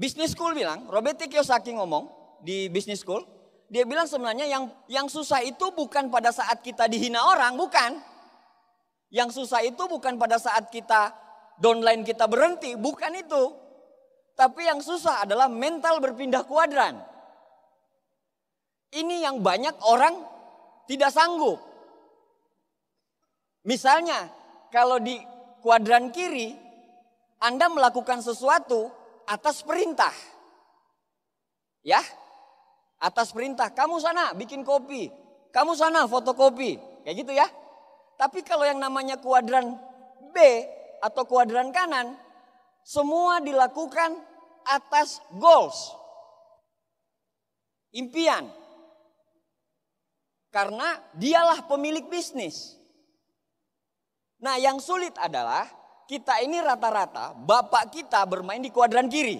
Business School bilang, Robert T. Kiyosaki ngomong di Business School, dia bilang sebenarnya yang susah itu bukan pada saat kita dihina orang, bukan. Yang susah itu bukan pada saat kita downline kita berhenti, bukan itu. Tapi yang susah adalah mental berpindah kuadran. Ini yang banyak orang tidak sanggup. Misalnya, kalau di kuadran kiri, Anda melakukan sesuatu atas perintah. Ya, atas perintah. Kamu sana bikin kopi, kamu sana fotokopi, kayak gitu ya. Tapi kalau yang namanya kuadran B atau kuadran kanan, semua dilakukan atas goals, impian. Karena dialah pemilik bisnis. Nah, yang sulit adalah kita ini rata-rata bapak kita bermain di kuadran kiri.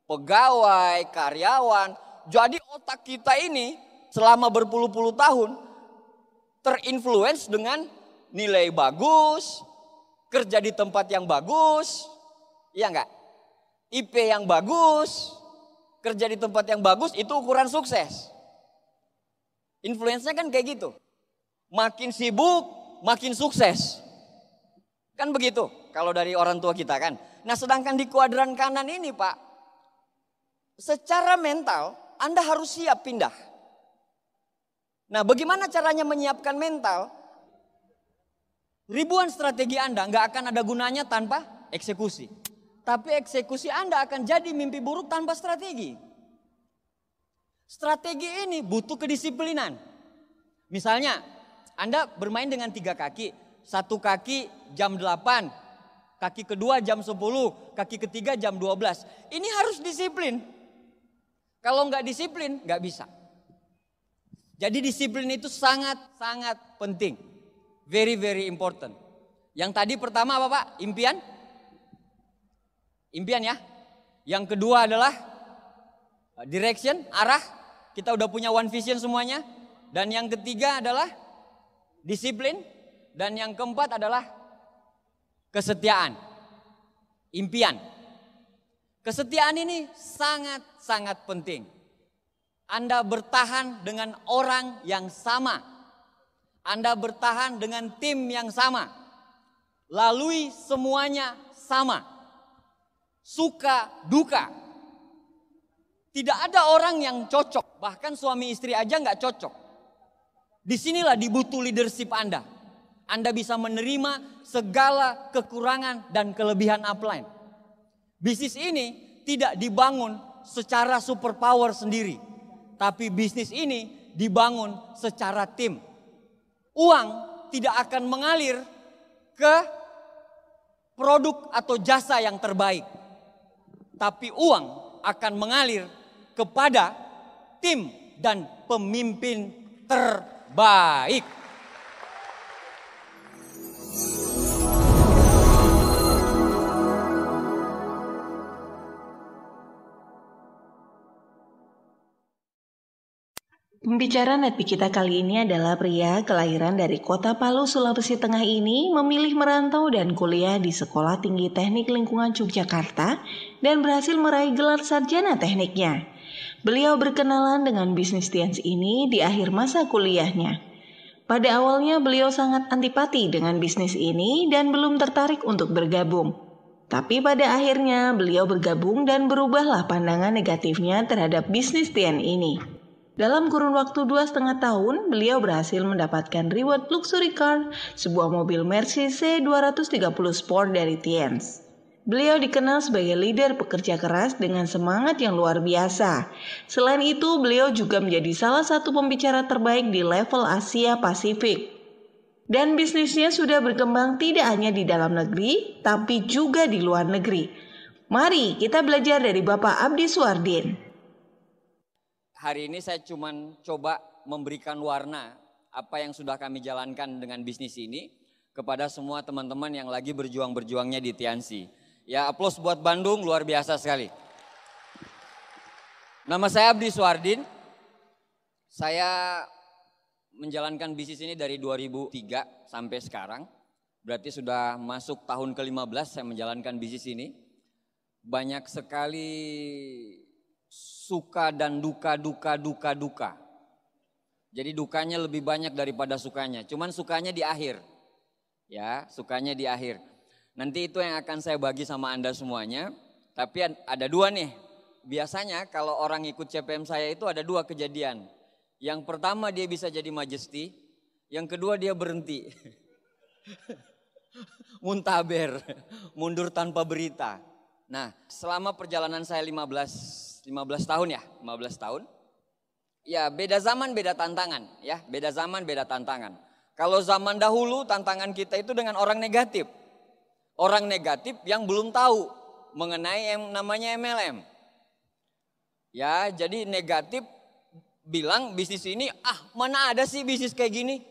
Pegawai, karyawan. Jadi otak kita ini selama berpuluh-puluh tahun terinfluence dengan nilai bagus, kerja di tempat yang bagus, iya enggak? IP yang bagus, kerja di tempat yang bagus itu ukuran sukses. Influence-nya kan kayak gitu. Makin sibuk, makin sukses. Kan begitu kalau dari orang tua kita kan. Nah, sedangkan di kuadran kanan ini Pak, secara mental Anda harus siap pindah. Nah, bagaimana caranya menyiapkan mental? Ribuan strategi Anda nggak akan ada gunanya tanpa eksekusi. Tapi eksekusi Anda akan jadi mimpi buruk tanpa strategi. Strategi ini butuh kedisiplinan. Misalnya, Anda bermain dengan 3 kaki. 1 kaki jam 8, kaki kedua jam 10, kaki ketiga jam 12. Ini harus disiplin. Kalau nggak disiplin, nggak bisa. Jadi disiplin itu sangat-sangat penting. Very, very important. Yang tadi pertama apa Pak? Impian? Impian ya. Yang kedua adalah direction, arah. Kita udah punya one vision semuanya. Dan yang ketiga adalah disiplin. Dan yang keempat adalah kesetiaan. Impian. Kesetiaan ini sangat-sangat penting. Anda bertahan dengan orang yang sama. Anda bertahan dengan tim yang sama. Lalui semuanya sama. Suka, duka. Tidak ada orang yang cocok. Bahkan suami istri aja nggak cocok. Disinilah dibutuh leadership Anda. Anda bisa menerima segala kekurangan dan kelebihan upline. Bisnis ini tidak dibangun secara superpower sendiri. Tapi bisnis ini dibangun secara tim. Uang tidak akan mengalir ke produk atau jasa yang terbaik. Tapi uang akan mengalir kepada tim dan pemimpin terbaik. Pembicara Netpi kita kali ini adalah pria kelahiran dari kota Palu, Sulawesi Tengah ini memilih merantau dan kuliah di Sekolah Tinggi Teknik Lingkungan Yogyakarta dan berhasil meraih gelar sarjana tekniknya. Beliau berkenalan dengan bisnis Tians ini di akhir masa kuliahnya. Pada awalnya beliau sangat antipati dengan bisnis ini dan belum tertarik untuk bergabung. Tapi pada akhirnya beliau bergabung dan berubahlah pandangan negatifnya terhadap bisnis Tian ini. Dalam kurun waktu 2,5 tahun, beliau berhasil mendapatkan reward luxury car, sebuah mobil Mercedes C230 Sport dari Tiens. Beliau dikenal sebagai leader pekerja keras dengan semangat yang luar biasa. Selain itu, beliau juga menjadi salah satu pembicara terbaik di level Asia Pasifik. Dan bisnisnya sudah berkembang tidak hanya di dalam negeri, tapi juga di luar negeri. Mari kita belajar dari Bapak Abdi Suardin. Hari ini saya cuma coba memberikan warna apa yang sudah kami jalankan dengan bisnis ini kepada semua teman-teman yang lagi berjuang-berjuangnya di Tiansi. Ya, aplaus buat Bandung, luar biasa sekali. Nama saya Abdi Suardin. Saya menjalankan bisnis ini dari 2003 sampai sekarang. Berarti sudah masuk tahun ke-15 saya menjalankan bisnis ini. banyak sekali suka dan duka. Jadi dukanya lebih banyak daripada sukanya. Cuman sukanya di akhir. Ya, sukanya di akhir. Nanti itu yang akan saya bagi sama Anda semuanya. Tapi ada dua nih. Biasanya kalau orang ikut CPM saya itu ada dua kejadian. Yang pertama dia bisa jadi majesty. Yang kedua dia berhenti. Muntaber, mundur tanpa berita. Nah, selama perjalanan saya 15 tahun ya, 15 tahun. Ya, beda zaman beda tantangan ya, beda zaman beda tantangan. Kalau zaman dahulu tantangan kita itu dengan orang negatif. Orang negatif yang belum tahu mengenai yang namanya MLM. Ya, jadi negatif bilang bisnis ini, mana ada sih bisnis kayak gini?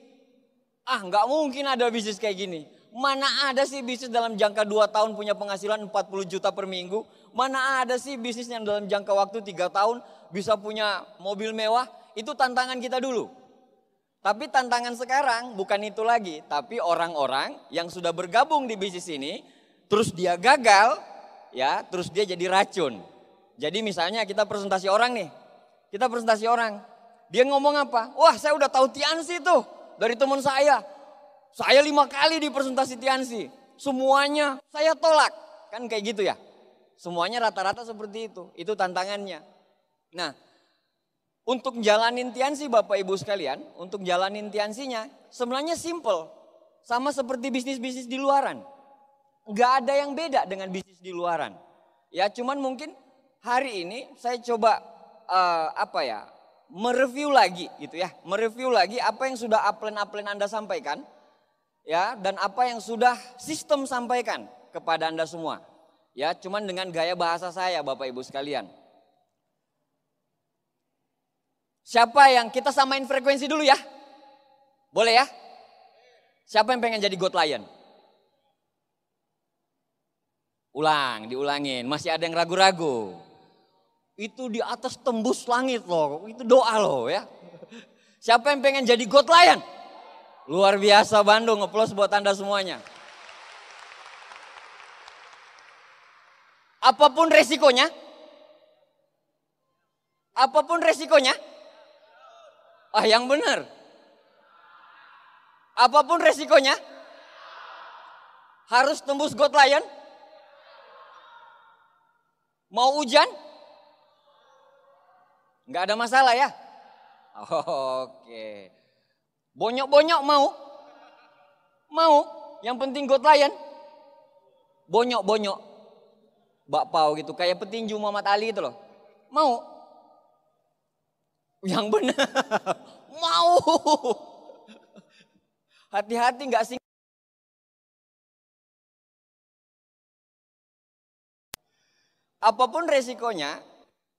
Nggak mungkin ada bisnis kayak gini. Mana ada sih bisnis dalam jangka 2 tahun punya penghasilan 40 juta per minggu? Mana ada sih bisnis yang dalam jangka waktu 3 tahun bisa punya mobil mewah? Itu tantangan kita dulu. Tapi tantangan sekarang bukan itu lagi. Tapi orang-orang yang sudah bergabung di bisnis ini, terus dia gagal, ya, terus dia jadi racun. Jadi misalnya kita presentasi orang nih. Kita presentasi orang. Dia ngomong apa? Wah, saya udah tahu Tiansi tuh dari teman saya. Saya 5 kali di presentasi Tiansi. Semuanya saya tolak. Kan kayak gitu ya. Semuanya rata-rata seperti itu. Itu tantangannya. Nah, untuk jalanin Tiansi Bapak Ibu sekalian. Untuk jalanin Tiansinya sebenarnya simple. Sama seperti bisnis-bisnis di luaran. Gak ada yang beda dengan bisnis di luaran. Ya cuman mungkin hari ini saya coba mereview lagi gitu ya. Mereview lagi apa yang sudah upline Anda sampaikan. Ya, dan apa yang sudah sistem sampaikan kepada Anda semua. Ya, cuman dengan gaya bahasa saya Bapak Ibu sekalian. Siapa yang kita samain frekuensi dulu ya? Boleh ya? Siapa yang pengen jadi God Lion? Diulangin. Masih ada yang ragu-ragu. Itu di atas tembus langit loh. Itu doa loh ya. Siapa yang pengen jadi God Lion? Luar biasa Bandung, aplaus buat Anda semuanya. Apapun resikonya. Yang benar. Apapun resikonya. Harus tembus God Lion. Mau hujan? Nggak ada masalah ya? Oke. Bonyok-bonyok mau? Mau? Yang penting God Lion. Bonyok-bonyok. Bakpao gitu, kayak petinju Muhammad Ali itu loh. Mau? Yang benar. Mau. Hati-hati nggak sih. Apapun resikonya,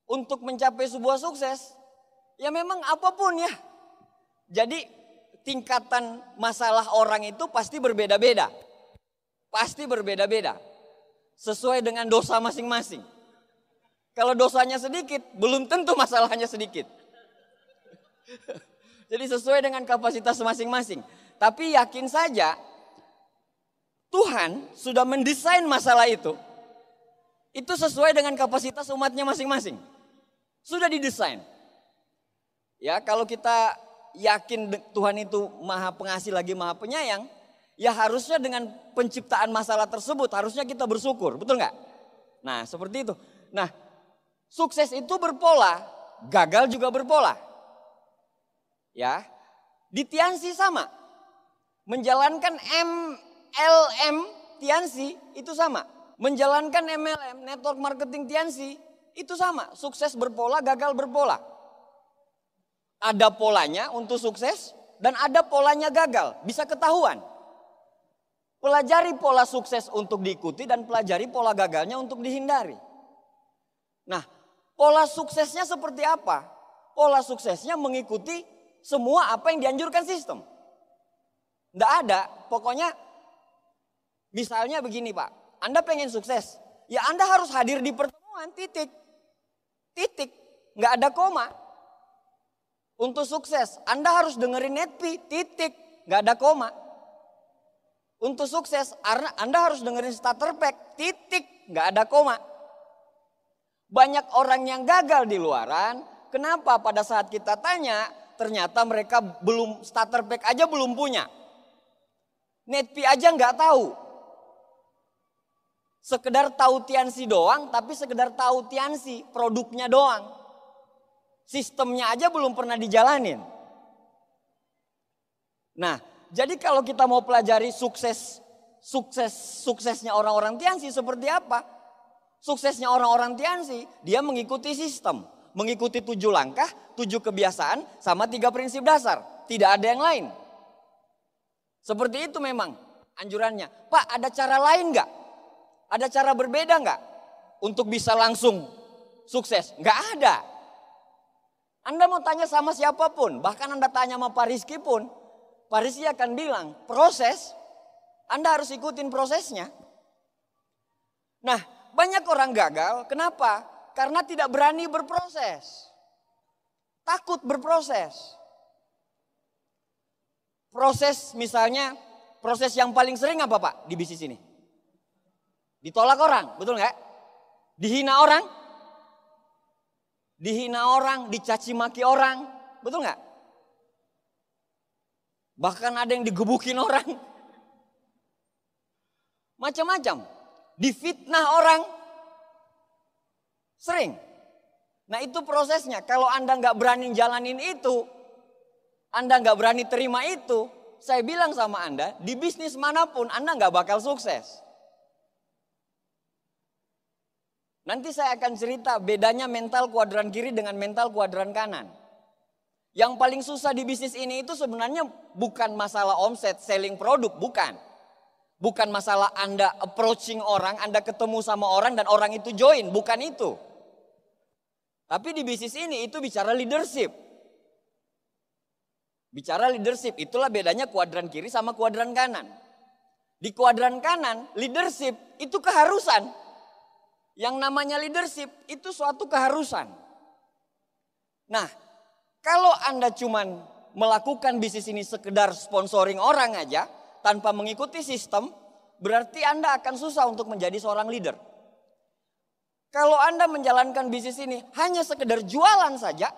untuk mencapai sebuah sukses, ya memang apapun ya. Jadi tingkatan masalah orang itu pasti berbeda-beda. Pasti berbeda-beda. Sesuai dengan dosa masing-masing. Kalau dosanya sedikit, belum tentu masalahnya sedikit. Jadi sesuai dengan kapasitas masing-masing. Tapi yakin saja, Tuhan sudah mendesain masalah itu sesuai dengan kapasitas umatnya masing-masing. Sudah didesain. Ya, kalau kita yakin Tuhan itu maha pengasih lagi maha penyayang, ya harusnya dengan penciptaan masalah tersebut harusnya kita bersyukur, betul nggak? Nah seperti itu. Nah sukses itu berpola, gagal juga berpola. Ya, di Tiansi sama, menjalankan MLM Tiansi itu sama, menjalankan MLM Network Marketing Tiansi itu sama, sukses berpola, gagal berpola. Ada polanya untuk sukses dan ada polanya gagal, bisa ketahuan. Pelajari pola sukses untuk diikuti dan pelajari pola gagalnya untuk dihindari. Nah, pola suksesnya seperti apa? Pola suksesnya mengikuti semua apa yang dianjurkan sistem. Nggak ada, pokoknya misalnya begini Pak, Anda pengen sukses, ya Anda harus hadir di pertemuan, titik. Nggak ada koma. Untuk sukses, Anda harus dengerin Netpi, titik, nggak ada koma. Untuk sukses, Anda harus dengerin starter pack, titik, nggak ada koma. Banyak orang yang gagal di luaran, kenapa pada saat kita tanya, ternyata mereka belum starter pack aja belum punya. Netpi aja nggak tahu. Sekedar tahu Tiansi doang, tapi sekedar tahu Tiansi, produknya doang. Sistemnya aja belum pernah dijalanin. Nah, jadi kalau kita mau pelajari suksesnya orang-orang Tiansi seperti apa? Suksesnya orang-orang Tiansi, dia mengikuti sistem. Mengikuti 7 langkah, 7 kebiasaan, sama 3 prinsip dasar. Tidak ada yang lain. Seperti itu memang anjurannya. Pak, ada cara lain nggak? Ada cara berbeda nggak? Untuk bisa langsung sukses? Nggak ada. Anda mau tanya sama siapapun, bahkan Anda tanya sama Pak Rizky pun, Pak Rizky akan bilang, proses, Anda harus ikutin prosesnya. Nah, banyak orang gagal, kenapa? Karena tidak berani berproses. Takut berproses. Proses misalnya, proses yang paling sering apa Pak di bisnis ini? Ditolak orang, betul nggak? Dihina orang? Dihina orang, dicaci maki orang, betul nggak? Bahkan ada yang digebukin orang. Macam-macam. Difitnah orang. Sering. Nah itu prosesnya. Kalau Anda nggak berani jalanin itu, Anda nggak berani terima itu, saya bilang sama Anda, di bisnis manapun Anda nggak bakal sukses. Nanti saya akan cerita bedanya mental kuadran kiri dengan mental kuadran kanan. Yang paling susah di bisnis ini itu sebenarnya bukan masalah omset, selling produk, bukan. Bukan masalah Anda approaching orang, Anda ketemu sama orang dan orang itu join, bukan itu. Tapi di bisnis ini itu bicara leadership. Bicara leadership, itulah bedanya kuadran kiri sama kuadran kanan. Di kuadran kanan, leadership itu keharusan. Yang namanya leadership itu suatu keharusan. Nah, kalau Anda cuman melakukan bisnis ini sekedar sponsoring orang aja, tanpa mengikuti sistem, berarti Anda akan susah untuk menjadi seorang leader. Kalau Anda menjalankan bisnis ini hanya sekedar jualan saja,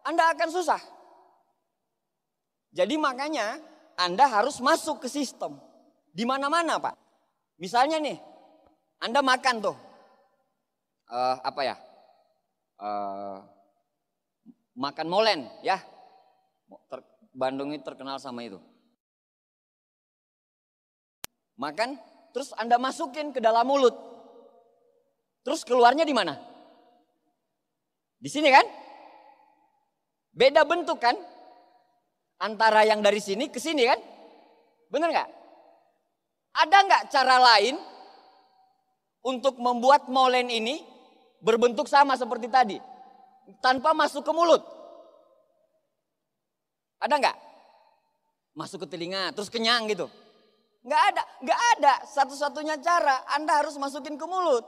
Anda akan susah. Jadi makanya Anda harus masuk ke sistem. Di mana-mana Pak. Misalnya nih, Anda makan tuh. Makan molen ya. Bandung ini terkenal sama itu. Makan, terus Anda masukin ke dalam mulut. Terus keluarnya di mana? Di sini kan? Beda bentuk kan? Antara yang dari sini ke sini kan? Bener nggak? Ada nggak cara lain untuk membuat molen ini berbentuk sama seperti tadi? Tanpa masuk ke mulut? Ada nggak? Masuk ke telinga, terus kenyang gitu? Nggak ada. Satu-satunya cara Anda harus masukin ke mulut.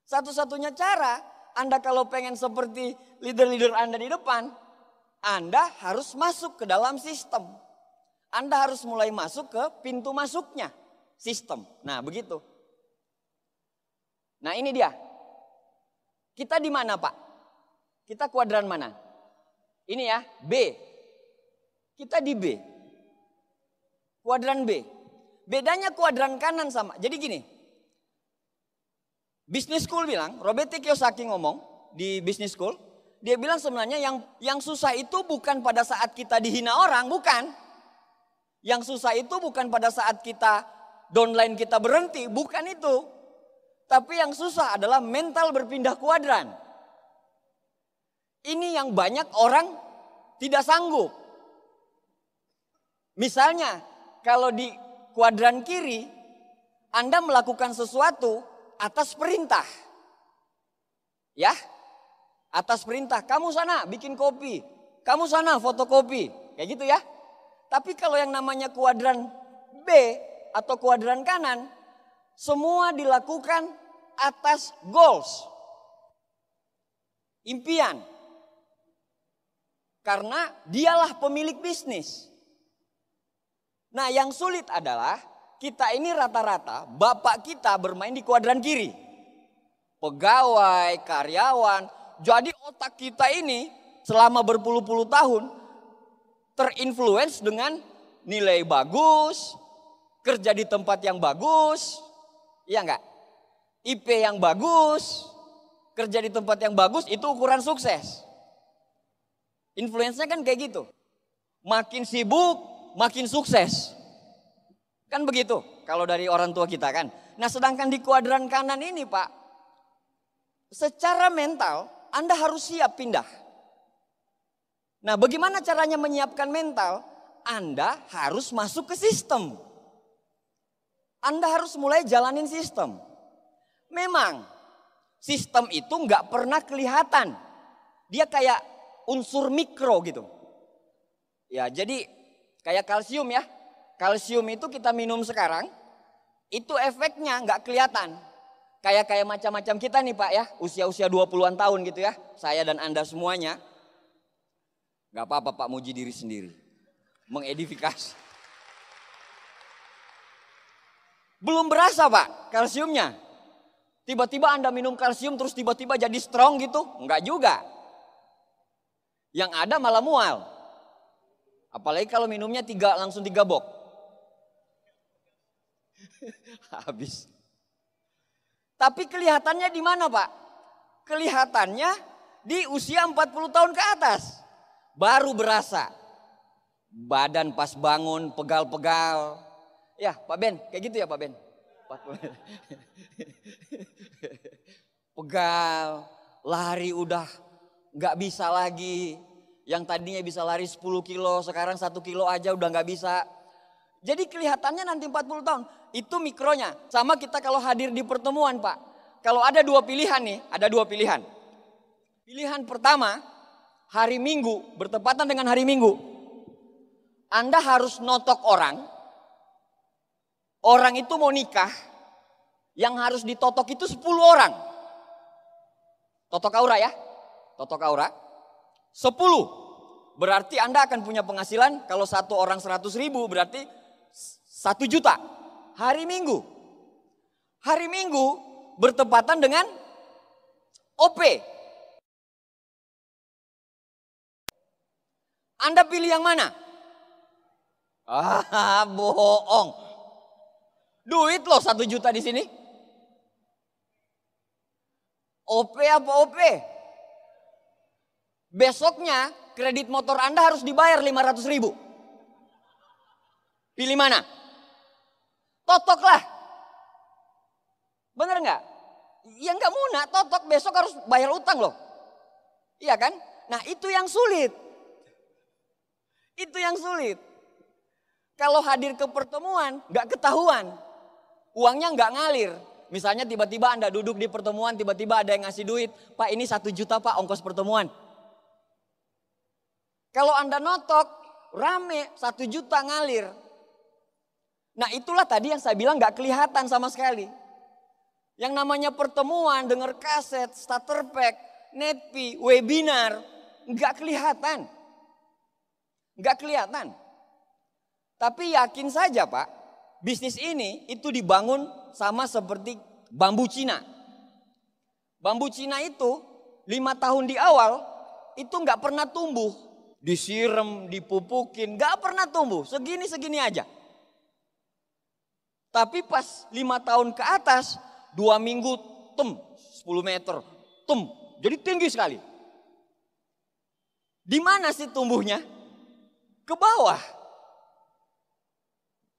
Satu-satunya cara Anda kalau pengen seperti leader-leader Anda di depan, Anda harus masuk ke dalam sistem. Anda harus mulai masuk ke pintu masuknya sistem. Nah begitu. Nah ini dia. Kita di mana Pak? Kita kuadran mana? Ini ya B. Kita di B. Kuadran B. Bedanya kuadran kanan sama. Jadi gini. Business School bilang, Robert T. Kiyosaki ngomong di Business School. Dia bilang sebenarnya yang susah itu bukan pada saat kita dihina orang, bukan. Yang susah itu bukan pada saat kita downline kita berhenti, bukan itu. Tapi yang susah adalah mental berpindah kuadran. Ini yang banyak orang tidak sanggup. Misalnya, kalau di kuadran kiri, Anda melakukan sesuatu atas perintah. Ya, atas perintah. Kamu sana bikin kopi. Kamu sana fotokopi. Kayak gitu ya. Tapi kalau yang namanya kuadran B atau kuadran kanan, semua dilakukan atas goals. Impian. Karena dialah pemilik bisnis. Nah yang sulit adalah kita ini rata-rata bapak kita bermain di kuadran kiri. pegawai, karyawan. Jadi otak kita ini selama berpuluh-puluh tahun terinfluence dengan nilai bagus, kerja di tempat yang bagus, iya enggak? IP yang bagus, kerja di tempat yang bagus itu ukuran sukses. Influence-nya kan kayak gitu. Makin sibuk, makin sukses. Kan begitu kalau dari orang tua kita kan. Nah sedangkan di kuadran kanan ini Pak, secara mental Anda harus siap pindah. Nah bagaimana caranya menyiapkan mental? Anda harus masuk ke sistem. Anda harus mulai jalanin sistem. Memang sistem itu nggak pernah kelihatan. Dia kayak unsur mikro gitu. Ya jadi kayak kalsium ya. Kalsium itu kita minum sekarang, itu efeknya nggak kelihatan. Kayak macam-macam kita nih Pak ya, usia-usia 20-an tahun gitu ya. Saya dan Anda semuanya. Gak apa-apa Pak, muji diri sendiri. Mengedifikasi. Belum berasa Pak kalsiumnya. Tiba-tiba Anda minum kalsium terus tiba-tiba jadi strong gitu. Enggak juga. Yang ada malah mual. Apalagi kalau minumnya langsung 3 box. Habis. Tapi kelihatannya di mana Pak? Kelihatannya di usia 40 tahun ke atas. Baru berasa. Badan pas bangun pegal-pegal. Ya Pak Ben, kayak gitu ya Pak Ben? Pegal, lari udah gak bisa lagi. Yang tadinya bisa lari 10 kilo, sekarang 1 kilo aja udah gak bisa. Jadi kelihatannya nanti 40 tahun. Itu mikronya. Sama kita kalau hadir di pertemuan Pak. Kalau ada 2 pilihan nih, ada 2 pilihan. Pilihan pertama, hari Minggu, bertepatan dengan hari Minggu. Anda harus notok orang. Orang itu mau nikah. Yang harus ditotok itu 10 orang. Totok aura ya. Totok aura. 10. Berarti Anda akan punya penghasilan. Kalau satu orang 100.000 berarti 1 juta. Hari Minggu. Hari Minggu bertepatan dengan OP. Anda pilih yang mana? Bohong. Duit loh 1 juta di sini. OP apa OP? Besoknya kredit motor Anda harus dibayar 500.000. Pilih mana? Totok lah. Bener nggak? Ya nggak muna, totok besok harus bayar utang loh. Iya kan? Nah itu yang sulit. Itu yang sulit. Kalau hadir ke pertemuan nggak ketahuan. Uangnya nggak ngalir. Misalnya tiba-tiba Anda duduk di pertemuan, tiba-tiba ada yang ngasih duit. Pak ini 1 juta Pak ongkos pertemuan. Kalau Anda notok, rame 1 juta ngalir. Nah itulah tadi yang saya bilang gak kelihatan sama sekali. Yang namanya pertemuan, dengar kaset, starter pack, netpi, webinar. Gak kelihatan. Gak kelihatan. Tapi yakin saja Pak, bisnis ini itu dibangun sama seperti bambu Cina. Bambu Cina itu 5 tahun di awal itu gak pernah tumbuh. Disiram, dipupukin, gak pernah tumbuh. Segini-segini aja. Tapi pas 5 tahun ke atas, 2 minggu, 10 meter, jadi tinggi sekali. Di mana sih tumbuhnya? Ke bawah.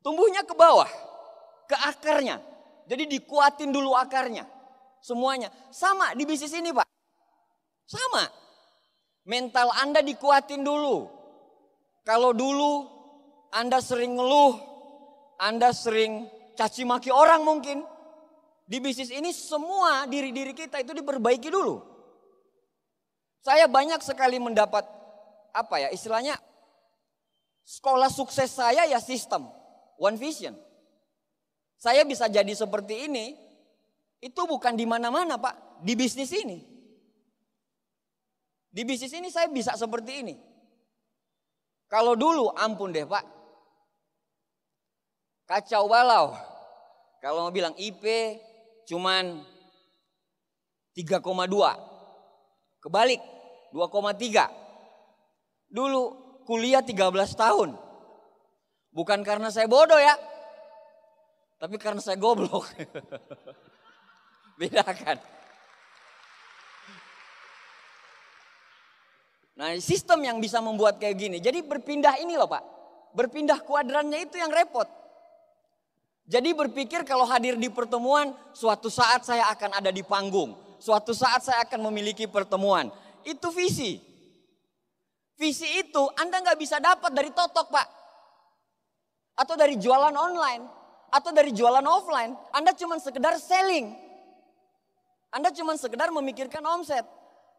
Tumbuhnya ke bawah, ke akarnya. Jadi dikuatin dulu akarnya, semuanya. Sama di bisnis ini Pak, sama. Mental Anda dikuatin dulu. Kalau dulu Anda sering ngeluh, Anda sering caci maki orang mungkin. Di bisnis ini semua diri-diri kita itu diperbaiki dulu. Saya banyak sekali mendapat istilahnya sekolah sukses saya ya sistem, One Vision. Saya bisa jadi seperti ini, itu bukan di mana-mana Pak, di bisnis ini. Di bisnis ini saya bisa seperti ini. Kalau dulu ampun deh Pak, kacau balau. Kalau mau bilang IP cuman 3,2. Kebalik, 2,3. Dulu kuliah 13 tahun. Bukan karena saya bodoh ya, tapi karena saya goblok. Beda kan? Nah, sistem yang bisa membuat kayak gini. Jadi berpindah ini loh Pak. Berpindah kuadrannya itu yang repot. Jadi berpikir kalau hadir di pertemuan, suatu saat saya akan ada di panggung. Suatu saat saya akan memiliki pertemuan. Itu visi. Visi itu Anda nggak bisa dapat dari totok Pak. Atau dari jualan online. Atau dari jualan offline. Anda cuma sekedar selling. Anda cuma sekedar memikirkan omset.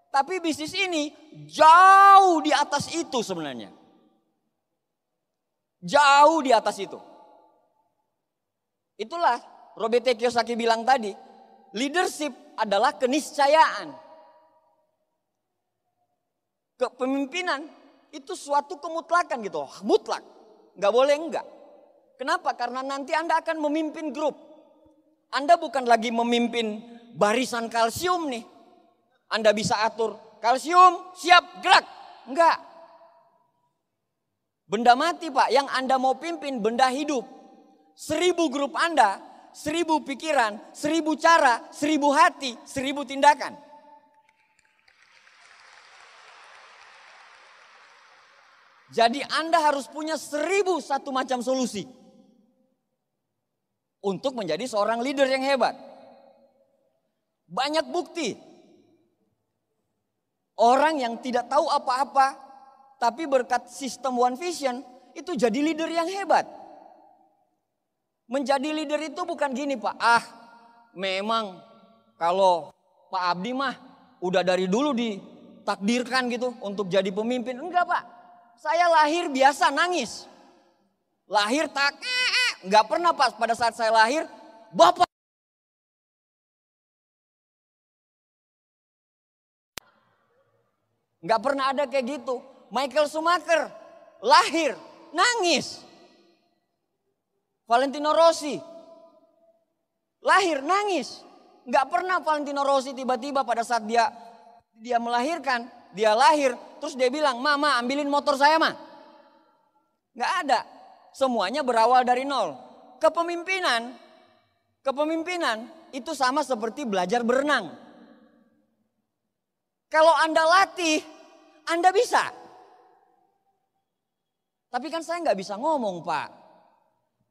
Tapi bisnis ini jauh di atas itu sebenarnya. Jauh di atas itu. Itulah Robert T. Kiyosaki bilang tadi. Leadership adalah keniscayaan. Kepemimpinan itu suatu kemutlakan gitu. Mutlak. Gak boleh enggak. Kenapa? Karena nanti Anda akan memimpin grup. Anda bukan lagi memimpin barisan kalsium nih. Anda bisa atur kalsium, siap, gerak. Enggak. Benda mati Pak, yang Anda mau pimpin benda hidup. 1000 grup Anda, 1000 pikiran, 1000 cara, 1000 hati, 1000 tindakan. Jadi Anda harus punya 1001 macam solusi. Untuk menjadi seorang leader yang hebat. Banyak bukti. Orang yang tidak tahu apa-apa, tapi berkat sistem One Vision, itu jadi leader yang hebat. Menjadi leader itu bukan gini Pak, memang kalau Pak Abdi mah udah dari dulu ditakdirkan gitu untuk jadi pemimpin. Enggak Pak, saya lahir biasa nangis. Lahir enggak pernah Pak pada saat saya lahir, Bapak. Gak pernah ada kayak gitu. Michael Schumacher lahir nangis. Valentino Rossi lahir nangis. Gak pernah Valentino Rossi tiba-tiba pada saat dia melahirkan, dia lahir terus dia bilang, "Mama, ambilin motor saya, Ma." Gak ada. Semuanya berawal dari nol. Kepemimpinan itu sama seperti belajar berenang. Kalau Anda latih, Anda bisa. Tapi kan saya nggak bisa ngomong Pak.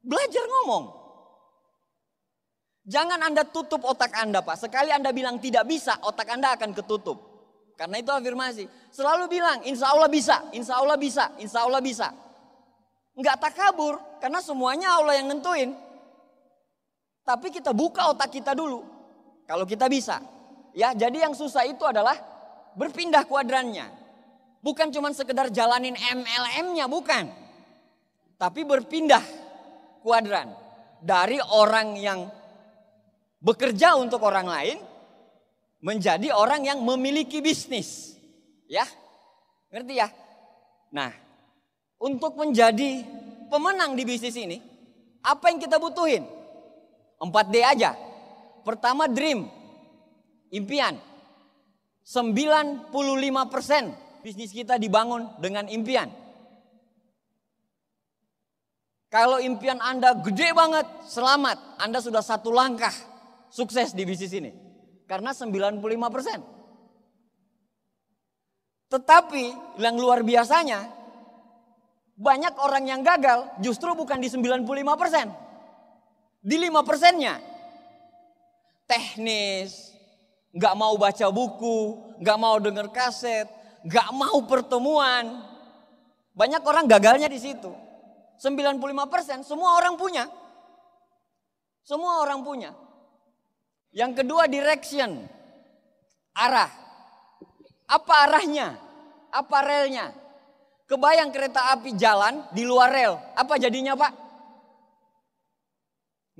Belajar ngomong. Jangan Anda tutup otak Anda Pak. Sekali Anda bilang tidak bisa, otak Anda akan ketutup. Karena itu afirmasi. Selalu bilang insya Allah bisa, insya Allah bisa, insya Allah bisa. Nggak takabur karena semuanya Allah yang nentuin. Tapi kita buka otak kita dulu. Kalau kita bisa. Ya, jadi yang susah itu adalah berpindah kuadrannya. Bukan cuma sekedar jalanin MLM-nya, bukan. Tapi berpindah kuadran. Dari orang yang bekerja untuk orang lain, menjadi orang yang memiliki bisnis. Ya, ngerti ya? Nah, untuk menjadi pemenang di bisnis ini, apa yang kita butuhin? 4D aja. Pertama dream, impian. 95% bisnis kita dibangun dengan impian. Kalau impian Anda gede banget, selamat. Anda sudah satu langkah sukses di bisnis ini. Karena 95%. Tetapi yang luar biasanya, banyak orang yang gagal justru bukan di 95%. Di 5%-nya. Teknis, gak mau baca buku, gak mau denger kaset, gak mau pertemuan. Banyak orang gagalnya di situ. 95% semua orang punya. Semua orang punya. Yang kedua direction. Arah. Apa arahnya? Apa relnya? Kebayang kereta api jalan di luar rel. Apa jadinya Pak?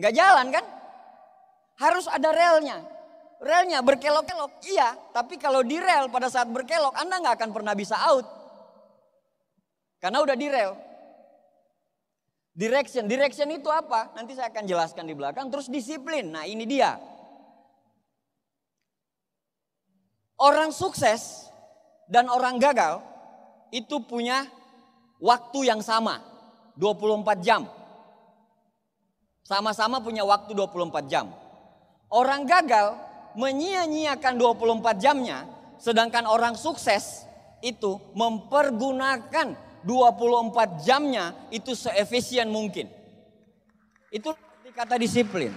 Gak jalan kan? Harus ada relnya. Relnya berkelok-kelok, iya. Tapi kalau di rel pada saat berkelok Anda gak akan pernah bisa out. Karena udah di rel. Direction itu apa? Nanti saya akan jelaskan di belakang. Terus disiplin, nah ini dia. Orang sukses dan orang gagal itu punya waktu yang sama, 24 jam. Sama-sama punya waktu 24 jam. Orang gagal menyia-nyiakan 24 jamnya, sedangkan orang sukses itu mempergunakan 24 jamnya itu seefisien mungkin. Itu kata disiplin.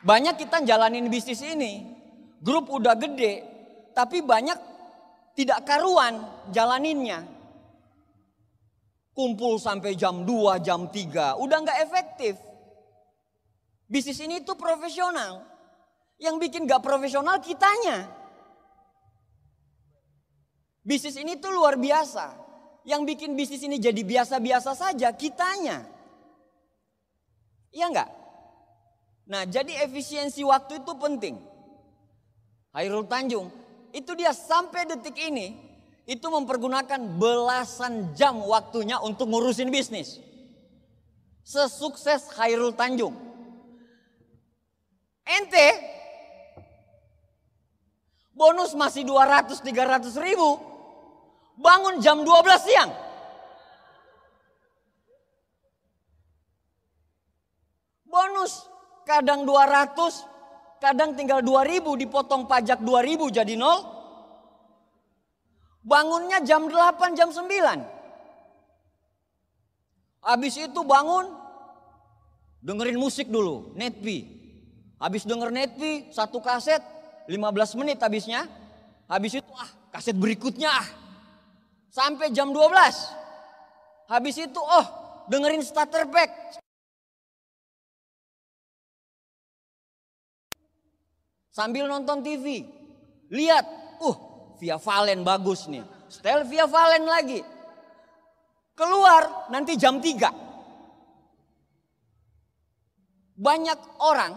Banyak kita jalanin bisnis ini, grup udah gede, tapi banyak tidak karuan jalaninnya. Kumpul sampai jam 2, jam 3, udah gak efektif. Bisnis ini tuh profesional. Yang bikin gak profesional kitanya. Bisnis ini tuh luar biasa. Yang bikin bisnis ini jadi biasa-biasa saja kitanya. Iya enggak? Nah, jadi efisiensi waktu itu penting. Hairul Tanjung, itu dia sampai detik ini, itu mempergunakan belasan jam waktunya untuk ngurusin bisnis. Sesukses Hairul Tanjung. Ente, bonus masih 200-300 ribu, bangun jam 12 siang. Bonus kadang 200, kadang tinggal 2.000, dipotong pajak 2.000 jadi 0. Bangunnya jam 8, jam 9. Habis itu bangun, dengerin musik dulu, Netpi. Habis denger Netpi, satu kaset, 15 menit habisnya. Habis itu kaset berikutnya sampai jam 12. Habis itu dengerin starter pack. Sambil nonton TV, lihat, Via Valen bagus nih, setel Via Valen lagi. Keluar nanti jam 3. Banyak orang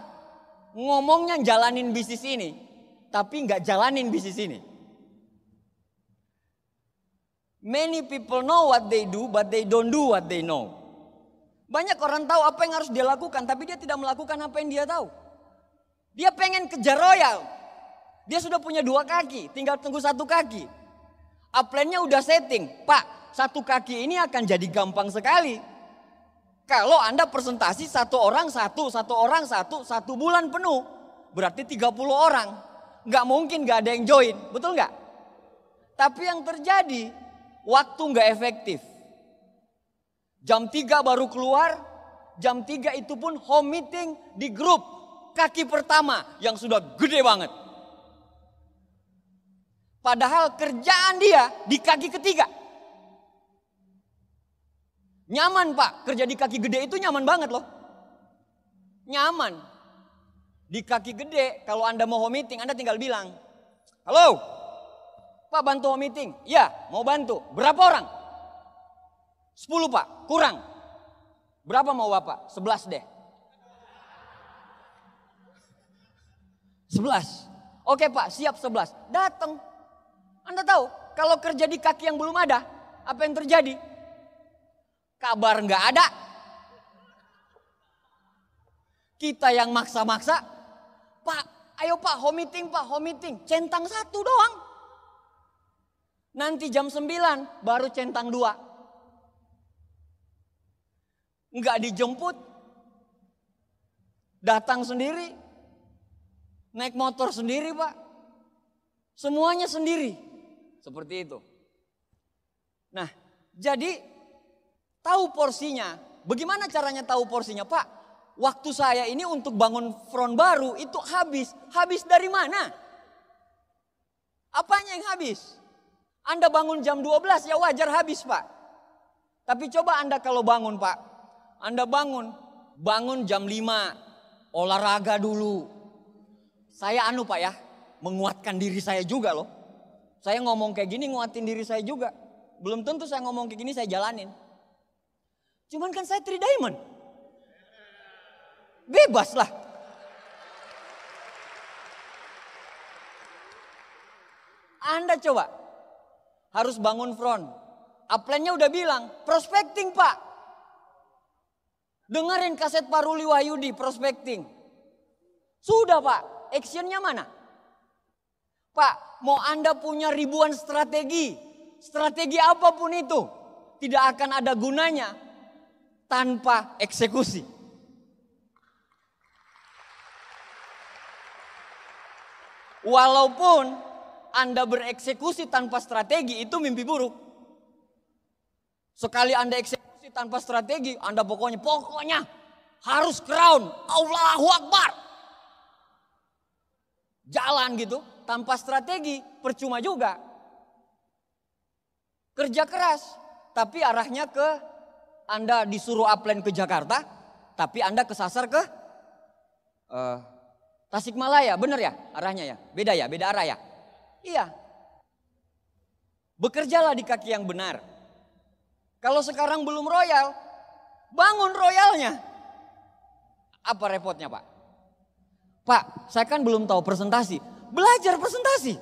ngomongnya jalanin bisnis ini, tapi nggak jalanin bisnis ini. Many people know what they do, but they don't do what they know. Banyak orang tahu apa yang harus dia lakukan, tapi dia tidak melakukan apa yang dia tahu. Dia pengen kejar royal. Dia sudah punya 2 kaki, tinggal tunggu 1 kaki. Upline-nya udah setting. Pak, 1 kaki ini akan jadi gampang sekali. Kalau Anda presentasi 1 orang 1, 1 orang 1, 1 bulan penuh. Berarti 30 orang. Gak mungkin gak ada yang join, betul gak? Tapi yang terjadi, waktu gak efektif. Jam 3 baru keluar, jam 3 itu pun home meeting di grup. Kaki pertama yang sudah gede banget. Padahal kerjaan dia di kaki ketiga. Nyaman Pak, kerja di kaki gede itu nyaman banget loh. Nyaman. Di kaki gede kalau Anda mau home meeting Anda tinggal bilang, halo Pak, bantu home meeting. Ya, mau bantu. Berapa orang? 10 Pak, kurang. Berapa mau Bapak? 11 deh. 11. Oke Pak, siap 11. Datang. Anda tahu, kalau kerja di kaki yang belum ada, apa yang terjadi? Kabar nggak ada. Kita yang maksa-maksa, Pak, ayo Pak, home meeting Pak, home meeting. Centang 1 doang. Nanti jam 9 baru centang 2. Nggak dijemput. Datang sendiri. Naik motor sendiri Pak. Semuanya sendiri. Seperti itu. Nah, jadi tahu porsinya. Bagaimana caranya tahu porsinya Pak? Waktu saya ini untuk bangun front baru itu habis. Habis dari mana? Apanya yang habis? Anda bangun jam 12 ya wajar habis Pak. Tapi coba Anda kalau bangun Pak. Anda bangun jam 5. Olahraga dulu. Saya Pak ya, menguatkan diri saya juga loh. Saya ngomong kayak gini nguatin diri saya juga. Belum tentu saya ngomong kayak gini saya jalanin. Cuman kan saya 3 diamond. Bebas lah. Anda coba. Harus bangun front. Upline-nya udah bilang, prospecting Pak. Dengerin kaset Pak Ruli Wahyudi, prospecting. Sudah Pak. Actionnya mana? Pak, mau Anda punya ribuan strategi, strategi apapun itu, tidak akan ada gunanya tanpa eksekusi. Walaupun Anda bereksekusi tanpa strategi, itu mimpi buruk. Sekali Anda eksekusi tanpa strategi, Anda pokoknya harus crown, Allahu Akbar. Jalan gitu, tanpa strategi, percuma juga. Kerja keras, tapi arahnya ke Anda disuruh upline ke Jakarta, tapi Anda kesasar ke Tasikmalaya, bener ya arahnya ya? Beda ya, beda arah ya? Iya. Bekerjalah di kaki yang benar. Kalau sekarang belum royal, bangun royalnya. Apa repotnya Pak? Pak, saya kan belum tahu presentasi. Belajar presentasi.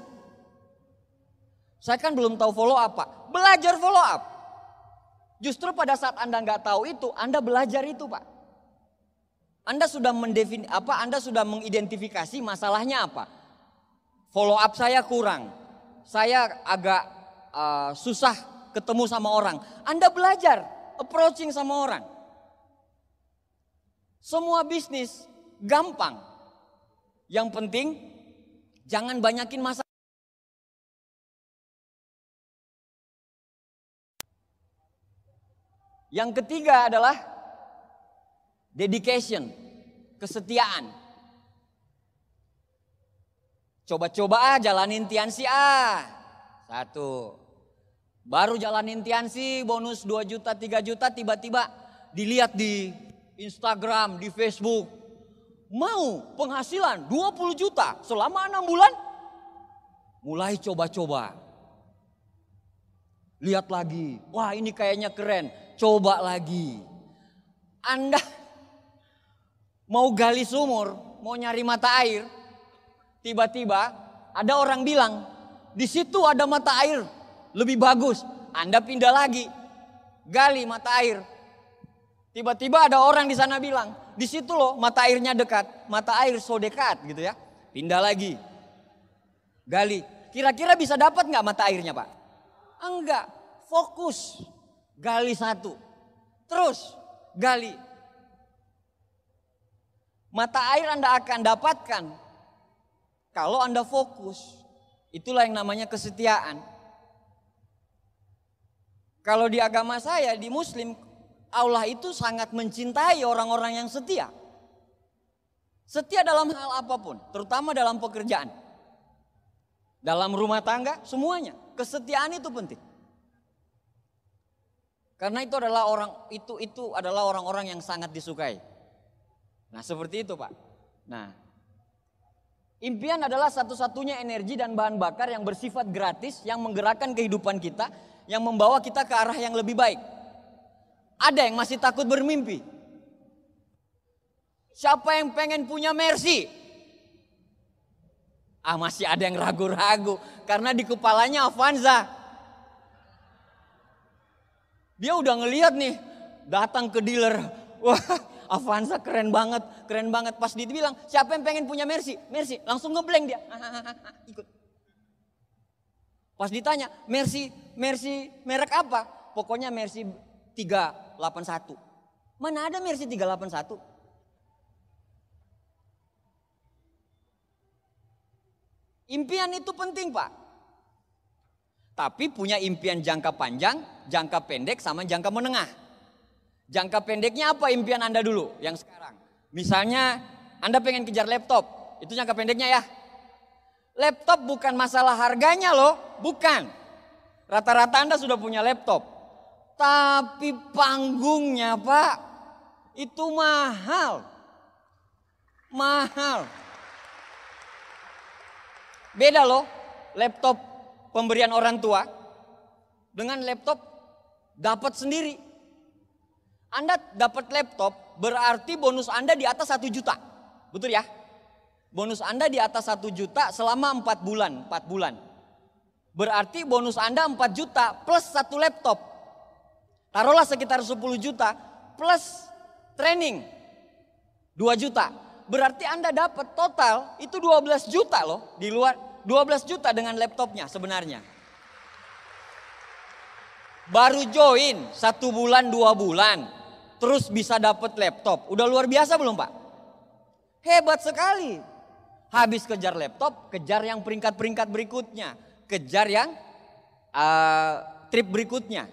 Saya kan belum tahu follow up Pak. Belajar follow up. Justru pada saat Anda nggak tahu itu, Anda belajar itu Pak. Anda sudah Anda sudah mengidentifikasi masalahnya apa? Follow up saya kurang. Saya agak susah ketemu sama orang. Anda belajar approaching sama orang. Semua bisnis gampang. Yang penting jangan banyakin masalah. Yang ketiga adalah dedication, kesetiaan. Coba-coba jalanin Tiansi satu. Baru jalanin Tiansi bonus 2 juta, 3 juta, tiba-tiba dilihat di Instagram, di Facebook. Mau penghasilan 20 juta selama 6 bulan? Mulai coba-coba. Lihat lagi, wah ini kayaknya keren, coba lagi. Anda mau gali sumur, mau nyari mata air, tiba-tiba ada orang bilang, di situ ada mata air lebih bagus. Anda pindah lagi, gali mata air. Tiba-tiba ada orang di sana bilang, di situ loh mata airnya dekat, mata air so dekat gitu ya. Pindah lagi, gali. Kira-kira bisa dapat nggak mata airnya Pak? Enggak, fokus, gali satu, terus gali. Mata air Anda akan dapatkan kalau Anda fokus. Itulah yang namanya kesetiaan. Kalau di agama saya, di Muslim, Allah itu sangat mencintai orang-orang yang setia. Setia dalam hal apapun, terutama dalam pekerjaan. Dalam rumah tangga, semuanya. Kesetiaan itu penting. Karena itu adalah orang-orang yang sangat disukai. Nah, seperti itu, Pak. Nah, impian adalah satu-satunya energi dan bahan bakar yang bersifat gratis, yang menggerakkan kehidupan kita, yang membawa kita ke arah yang lebih baik. Ada yang masih takut bermimpi? Siapa yang pengen punya Mercy? Masih ada yang ragu-ragu karena di kepalanya Avanza. Dia udah ngelihat nih, datang ke dealer, wah Avanza keren banget, keren banget. Pas dia bilang, siapa yang pengen punya Mercy? Mercy, langsung ngeblank dia, ikut. Pas ditanya, Mercy merek apa? Pokoknya Mercy 381. Mana ada Mercy 381? Impian itu penting Pak. Tapi punya impian jangka panjang, jangka pendek sama jangka menengah. Jangka pendeknya apa impian Anda dulu yang sekarang? Misalnya Anda pengen kejar laptop, itu jangka pendeknya ya. Laptop bukan masalah harganya loh, bukan. Rata-rata Anda sudah punya laptop. Tapi panggungnya Pak, itu mahal. Mahal. Beda loh laptop pemberian orang tua dengan laptop dapat sendiri. Anda dapat laptop berarti bonus Anda di atas 1 juta. Betul ya? Bonus Anda di atas 1 juta selama 4 bulan. Berarti bonus Anda 4 juta plus 1 laptop. Taruhlah sekitar 10 juta plus training 2 juta. Berarti Anda dapat total itu 12 juta loh di 12 juta dengan laptopnya sebenarnya. Baru join 1 bulan 2 bulan. Terus bisa dapat laptop. Udah luar biasa belum Pak? Hebat sekali. Habis kejar laptop, kejar yang peringkat-peringkat berikutnya. Kejar yang trip berikutnya.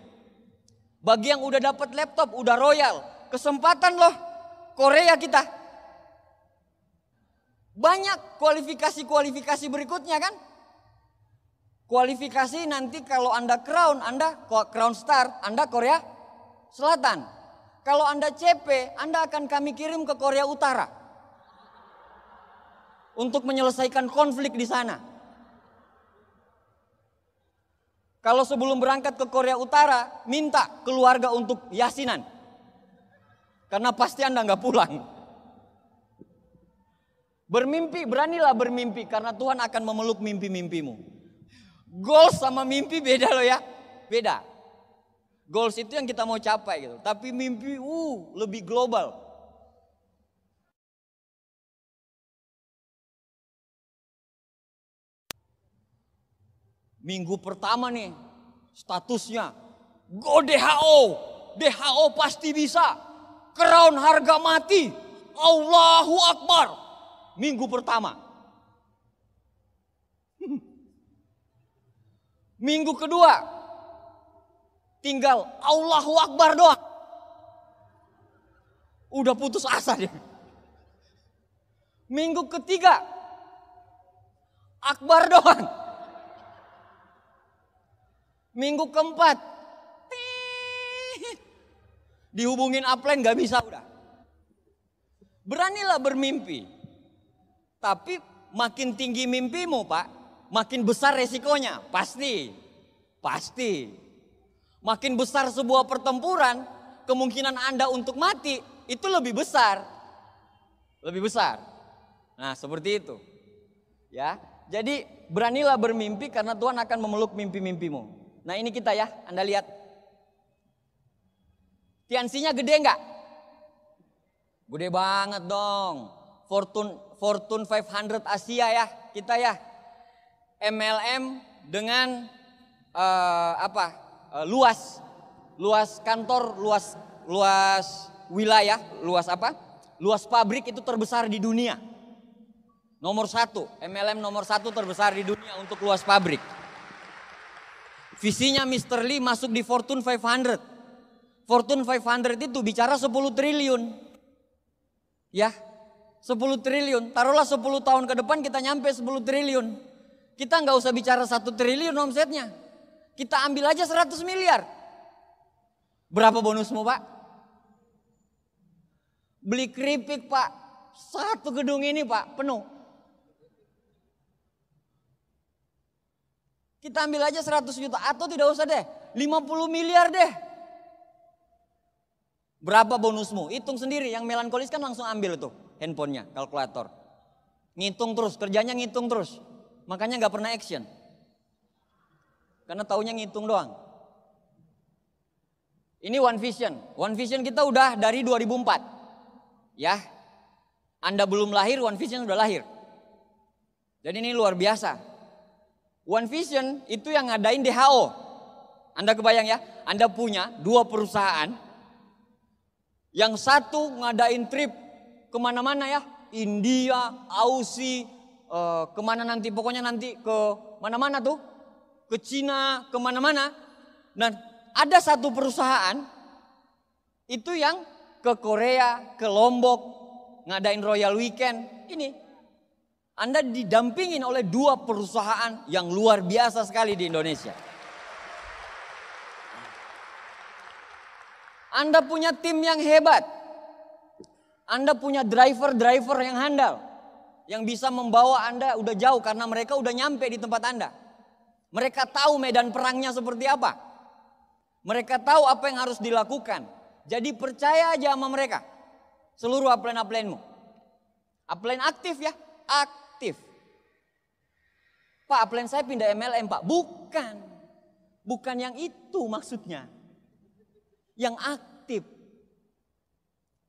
Bagi yang udah dapat laptop, udah royal. Kesempatan loh Korea kita. Banyak kualifikasi berikutnya kan. Kualifikasi nanti kalau Anda Crown Star, Anda Korea Selatan. Kalau Anda CP, Anda akan kami kirim ke Korea Utara. Untuk menyelesaikan konflik di sana. Kalau sebelum berangkat ke Korea Utara, minta keluarga untuk yasinan. Karena pasti Anda nggak pulang. Bermimpi, beranilah bermimpi karena Tuhan akan memeluk mimpi-mimpimu. Goals sama mimpi beda loh ya. Beda. Goals itu yang kita mau capai gitu. Tapi mimpi lebih global. Minggu pertama nih statusnya go DHO. DHO pasti bisa. Crown harga mati. Allahu Akbar. Minggu pertama. Minggu kedua. Tinggal Allahu Akbar doang. Udah putus asa dia. Minggu ketiga. Akbar doang. Minggu keempat. Dihubungin upline gak bisa udah. Beranilah bermimpi. Tapi makin tinggi mimpimu Pak, makin besar resikonya. Pasti. Makin besar sebuah pertempuran, kemungkinan Anda untuk mati itu lebih besar. Nah seperti itu. Ya, jadi beranilah bermimpi karena Tuhan akan memeluk mimpi-mimpimu. Nah ini kita ya, Anda lihat. Tiansinya gede enggak? Gede banget dong. Fortune 500 Asia ya, kita ya. MLM dengan luas kantor, luas wilayah, luas pabrik itu terbesar di dunia. Nomor 1, MLM nomor 1 terbesar di dunia untuk luas pabrik. Visinya Mr. Lee masuk di Fortune 500. Fortune 500 itu bicara 10 triliun. Ya, 10 triliun. Taruhlah 10 tahun ke depan kita nyampe 10 triliun. Kita nggak usah bicara 1 triliun omsetnya. Kita ambil aja 100 miliar. Berapa bonusmu Pak? Beli keripik Pak. 1 gedung ini Pak penuh. Kita ambil aja 100 juta atau tidak usah deh. 50 miliar deh. Berapa bonusmu? Hitung sendiri. Yang melankolis kan langsung ambil tuh handphonenya, kalkulator. Ngitung terus, kerjanya ngitung terus. Makanya gak pernah action. Karena taunya ngitung doang. Ini One Vision. One Vision kita udah dari 2004. Ya. Anda belum lahir, One Vision udah lahir. Jadi ini luar biasa. One Vision itu yang ngadain DHO. Anda kebayang ya? Anda punya 2 perusahaan. Yang satu ngadain trip kemana-mana ya. India, Aussie, kemana nanti. Pokoknya nanti ke mana-mana tuh. Ke Cina, kemana-mana. Dan ada satu perusahaan. Itu yang ke Korea, ke Lombok. Ngadain Royal Weekend. Ini. Anda didampingin oleh 2 perusahaan yang luar biasa sekali di Indonesia. Anda punya tim yang hebat. Anda punya driver yang handal. Yang bisa membawa Anda udah jauh karena mereka udah nyampe di tempat Anda. Mereka tahu medan perangnya seperti apa. Mereka tahu apa yang harus dilakukan. Jadi percaya aja sama mereka. Seluruh upline-uplinemu. Upline aktif ya. Aktif. Pak, upline saya pindah MLM Pak. Bukan. Bukan yang itu maksudnya. Yang aktif.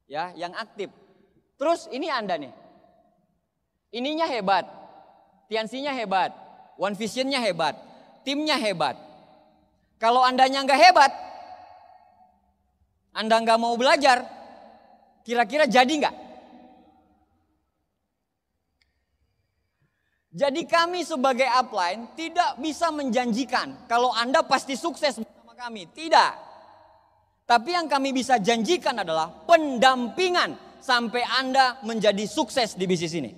Ya, yang aktif. Terus ini Anda nih. Ininya hebat. Tiansinya hebat. One Visionnya hebat, timnya hebat. Kalau Andanya nggak hebat, Anda nggak mau belajar, kira-kira jadi nggak? Jadi kami sebagai upline tidak bisa menjanjikan kalau Anda pasti sukses bersama kami. Tidak. Tapi yang kami bisa janjikan adalah pendampingan sampai Anda menjadi sukses di bisnis ini.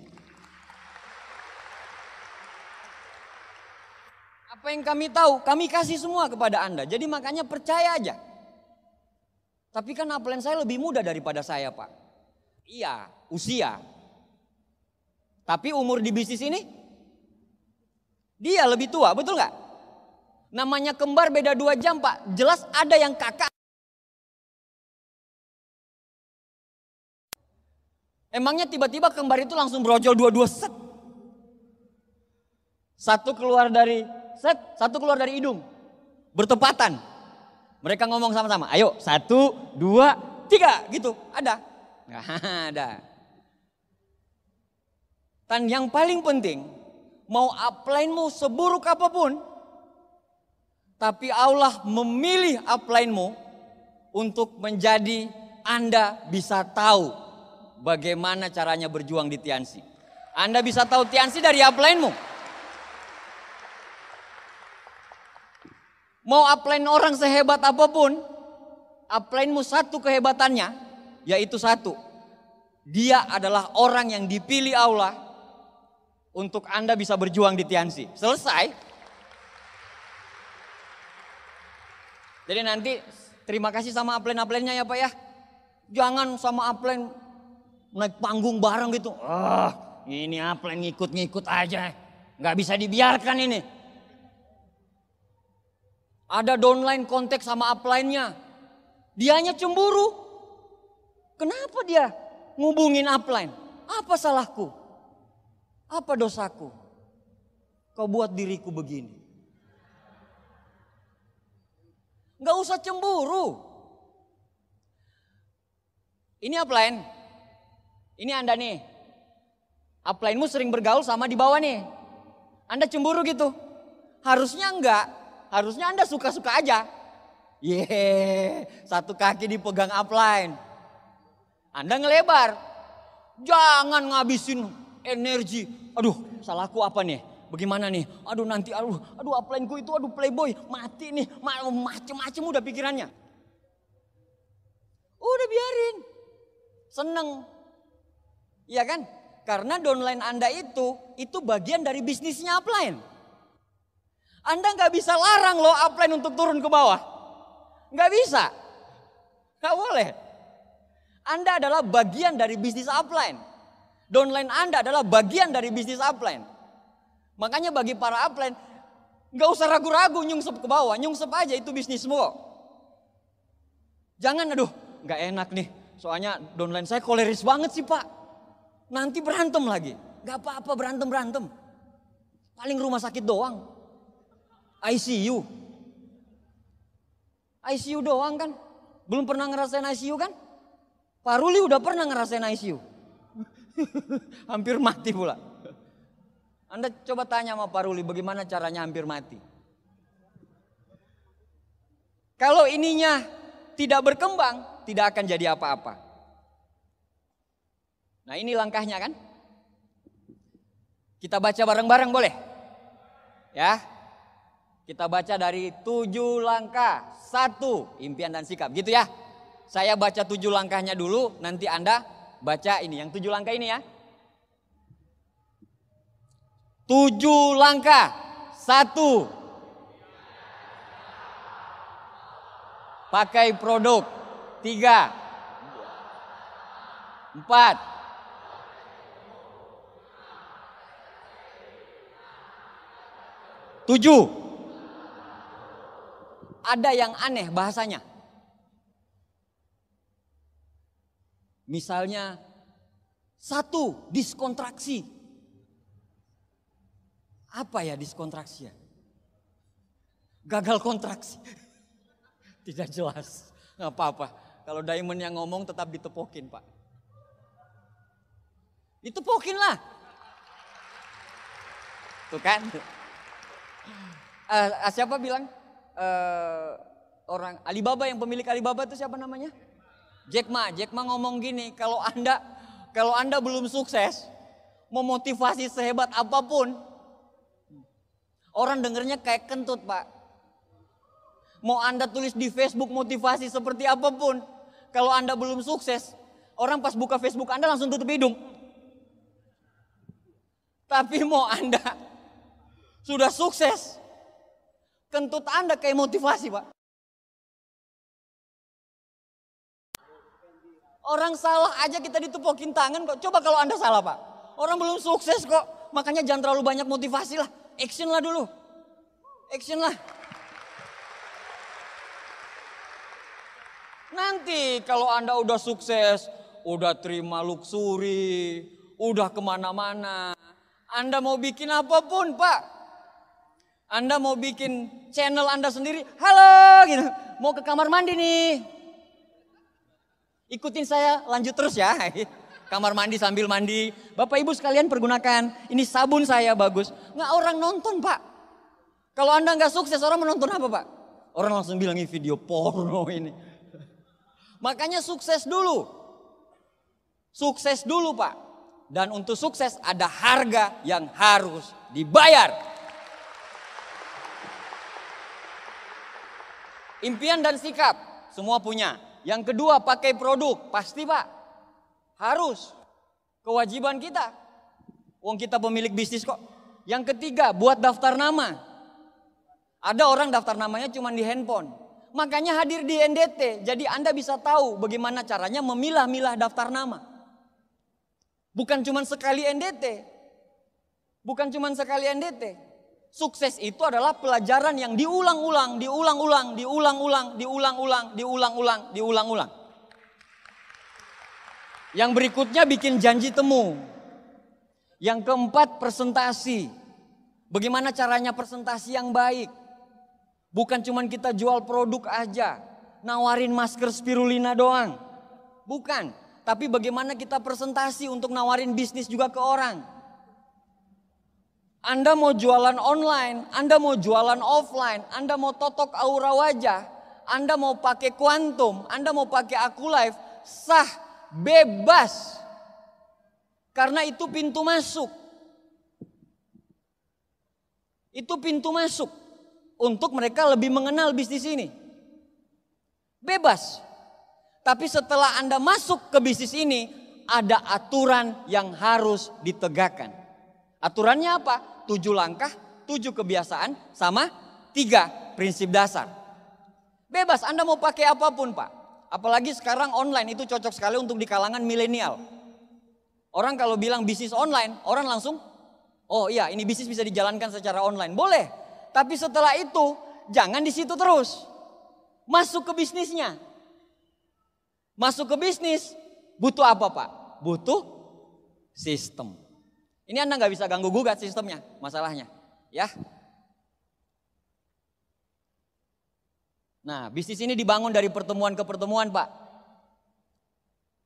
Apa yang kami tahu, kami kasih semua kepada Anda. Jadi makanya percaya aja. Tapi kan upline saya lebih muda daripada saya, Pak. Iya, usia. Tapi umur di bisnis ini dia lebih tua, betul nggak? Namanya kembar beda 2 jam, Pak. Jelas ada yang kakak. Emangnya tiba-tiba kembar itu langsung brojol dua-dua set. Satu keluar dari set, satu keluar dari hidung. Bertepatan. Mereka ngomong sama-sama, ayo 1, 2, 3 gitu. Ada? Nggak ada. Dan yang paling penting, mau upline-mu seburuk apapun, tapi Allah memilih upline-mu untuk menjadi Anda bisa tahu bagaimana caranya berjuang di Tiansi. Anda bisa tahu Tiansi dari upline-mu. Mau upline orang sehebat apapun, upline-mu satu kehebatannya, yaitu satu. Dia adalah orang yang dipilih Allah untuk Anda bisa berjuang di Tiansi. Selesai. Jadi nanti terima kasih sama upline-upline-nya ya Pak ya. Jangan sama upline naik panggung bareng gitu. Ini upline ngikut-ngikut aja. Nggak bisa dibiarkan ini. Ada downline kontak sama upline-nya. Dianya cemburu. Kenapa dia ngubungin upline? Apa salahku? Apa dosaku? Kau buat diriku begini. Gak usah cemburu. Ini upline. Ini Anda nih. Upline-mu sering bergaul sama di bawah nih. Anda cemburu gitu. Harusnya enggak. Harusnya Anda suka-suka aja. Satu kaki dipegang upline. Anda ngelebar. Jangan ngabisin energi. Aduh, salahku apa nih? Bagaimana nih? Aduh nanti, aduh upline-ku itu, aduh playboy, mati nih. Macem-macem udah pikirannya. Udah biarin. Seneng. Iya kan? Karena downline Anda itu bagian dari bisnisnya upline. Anda gak bisa larang loh upline untuk turun ke bawah. Gak bisa. Gak boleh. Anda adalah bagian dari bisnis upline. Downline Anda adalah bagian dari bisnis upline. Makanya bagi para upline, gak usah ragu-ragu nyungsep ke bawah. Nyungsep aja, itu bisnismu. Jangan aduh gak enak nih. Soalnya downline saya koleris banget sih Pak. Nanti berantem lagi. Gak apa-apa berantem-berantem. Paling rumah sakit doang. ICU. ICU doang kan. Belum pernah ngerasain ICU kan. Pak Ruli udah pernah ngerasain ICU. Hampir mati pula. Anda coba tanya sama Pak Ruli bagaimana caranya hampir mati. Kalau ininya tidak berkembang, tidak akan jadi apa-apa. Nah ini langkahnya kan. Kita baca bareng-bareng boleh? Ya. Kita baca dari 7 langkah. 1, impian dan sikap. Gitu ya. Saya baca 7 langkahnya dulu, nanti Anda baca ini, yang 7 langkah ini ya. 7 langkah. 1. Pakai produk. 3. 4. 7. Ada yang aneh bahasanya. Misalnya 1, diskontraksi. Apa ya diskontraksi ya? Gagal kontraksi. Tidak jelas. Nggak apa-apa. Kalau Diamond yang ngomong tetap ditepokin Pak. Ditepokin lah. Tuh kan. Siapa bilang? Orang Alibaba, yang pemilik Alibaba itu siapa namanya? Jack Ma. Jack Ma ngomong gini, kalau anda belum sukses, mau motivasi sehebat apapun, orang dengernya kayak kentut, Pak. Mau Anda tulis di Facebook motivasi seperti apapun, kalau Anda belum sukses, orang pas buka Facebook Anda langsung tutup hidung. Tapi mau Anda sudah sukses, kentut Anda kayak motivasi, Pak. Orang salah aja kita ditepokin tangan kok. Coba kalau Anda salah, Pak. Orang belum sukses kok. Makanya jangan terlalu banyak motivasi lah. Action lah dulu. Action lah. Nanti kalau Anda udah sukses, udah terima luxury, udah kemana-mana, Anda mau bikin apapun, Pak. Anda mau bikin channel Anda sendiri, halo gitu, mau ke kamar mandi nih. Ikutin saya, lanjut terus ya. Kamar mandi sambil mandi. Bapak Ibu sekalian pergunakan, ini sabun saya bagus. Nggak, orang nonton, Pak. Kalau Anda nggak sukses, orang menonton apa, Pak? Orang langsung bilang ini video porno ini. Makanya sukses dulu. Sukses dulu, Pak. Dan untuk sukses ada harga yang harus dibayar. Impian dan sikap, semua punya. Yang kedua, pakai produk, pasti, Pak. Harus. Kewajiban kita. Wong kita pemilik bisnis kok. Yang ketiga, buat daftar nama. Ada orang daftar namanya cuma di handphone. Makanya hadir di NDT. Jadi Anda bisa tahu bagaimana caranya memilah-milah daftar nama. Bukan cuma sekali NDT. Bukan cuma sekali NDT. Sukses itu adalah pelajaran yang diulang-ulang, diulang-ulang, diulang-ulang, diulang-ulang, diulang-ulang, diulang-ulang. Yang berikutnya bikin janji temu. Yang keempat, presentasi. Bagaimana caranya presentasi yang baik? Bukan cuma kita jual produk aja, nawarin masker spirulina doang. Bukan, tapi bagaimana kita presentasi untuk nawarin bisnis juga ke orang. Anda mau jualan online, Anda mau jualan offline, Anda mau totok aura wajah, Anda mau pakai kuantum, Anda mau pakai Akulife, sah, bebas. Karena itu pintu masuk. Itu pintu masuk untuk mereka lebih mengenal bisnis ini. Bebas. Tapi setelah Anda masuk ke bisnis ini, ada aturan yang harus ditegakkan. Aturannya apa? 7 langkah, 7 kebiasaan, sama 3 prinsip dasar. Bebas, Anda mau pakai apapun, Pak. Apalagi sekarang online itu cocok sekali untuk di kalangan milenial. Orang kalau bilang bisnis online, orang langsung, oh iya ini bisnis bisa dijalankan secara online. Boleh, tapi setelah itu jangan di situ terus. Masuk ke bisnisnya. Masuk ke bisnis, butuh apa, Pak? Butuh sistem. Ini Anda nggak bisa ganggu gugat sistemnya, masalahnya, ya. Nah, bisnis ini dibangun dari pertemuan ke pertemuan, Pak.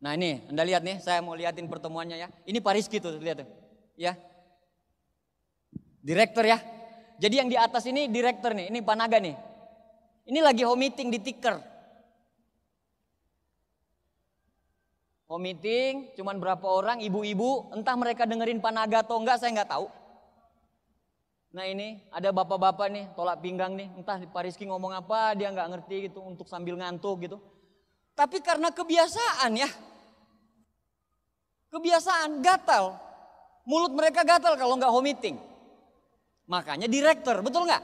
Nah ini, Anda lihat nih, saya mau liatin pertemuannya ya. Ini Pak Rizky tuh, lihat tuh, ya. Direktur ya. Jadi yang di atas ini direktur nih, ini Pak Naga nih. Ini lagi home meeting di Ticker. Home meeting, cuman berapa orang, ibu-ibu, entah mereka dengerin Pak Naga atau enggak, saya nggak tahu. Nah ini ada bapak-bapak nih, tolak pinggang nih, entah Pak Rizky ngomong apa, dia nggak ngerti gitu, untuk sambil ngantuk gitu. Tapi karena kebiasaan ya, kebiasaan gatal, mulut mereka gatal kalau nggak home meeting. Makanya direktur, betul nggak?